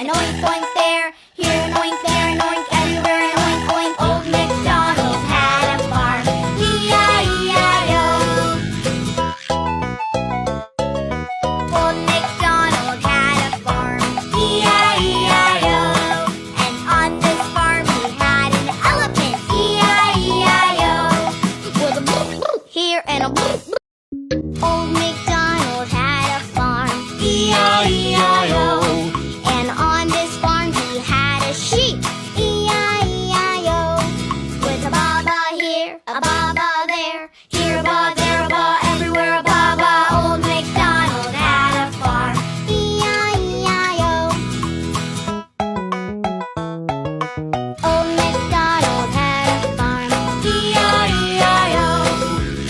an oink oink there, here an oink, there an oink, everywhere an oink oink. Old MacDonald had a farm, E-I-E-I-O. Old MacDonald had a farm, E-I-E-I-O. And on this farm he had an elephant, E-I-E-I-O. With a here and a Old MacDonald had a farm, E-I-E-I-O. And on this farm he had a sheep, E-I-E-I-O. With a baba here, a baba there, here a ba, there a ba, everywhere a baba. Old MacDonald had a farm, E-I-E-I-O. Old MacDonald had a farm, E-I-E-I-O.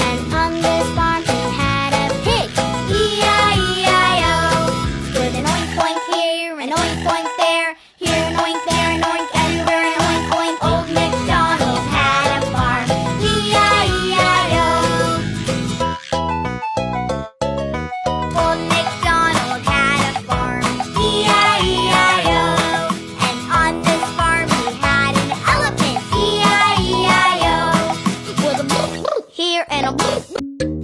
And on this farm he had a pig, E-I-E-I-O. With an oink oink here, an oink oink there, here an oink, there an oink, everywhere an oink oink. Old MacDonald had a farm, E-I-E-I-O. Old MacDonald had a farm, E-I-E-I-O. And on this farm he had an elephant, E-I-E-I-O. With a here and a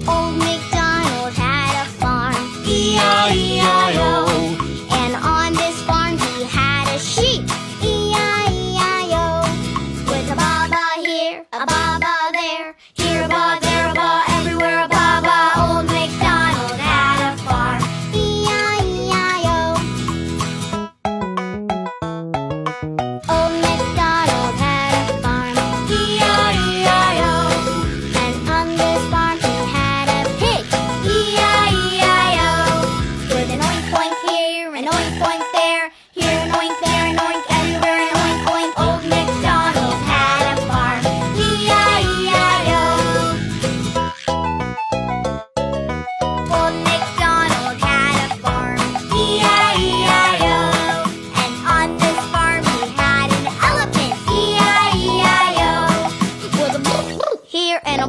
Old MacDonald had a farm, E-I-E-I-O. And on this farm he had a sheep, E-I-E-I-O. With a baba here, a baba there, here a ba, there a ba, everywhere a baba. Old MacDonald had a farm, E-I-E-I-O. Old MacDonald had a farm, E-I-E-I-O. And on this farm he had a pig, E-I-E-I-O. With an oink oink here, an oink oink there, here an oink, there an oink, everywhere an oink oink. Old MacDonald had a farm, E-I-E-I-O. Old MacDonald had a farm, E-I-E-I-O. And on this farm he had an elephant, E-I-E-I-O. With a here and a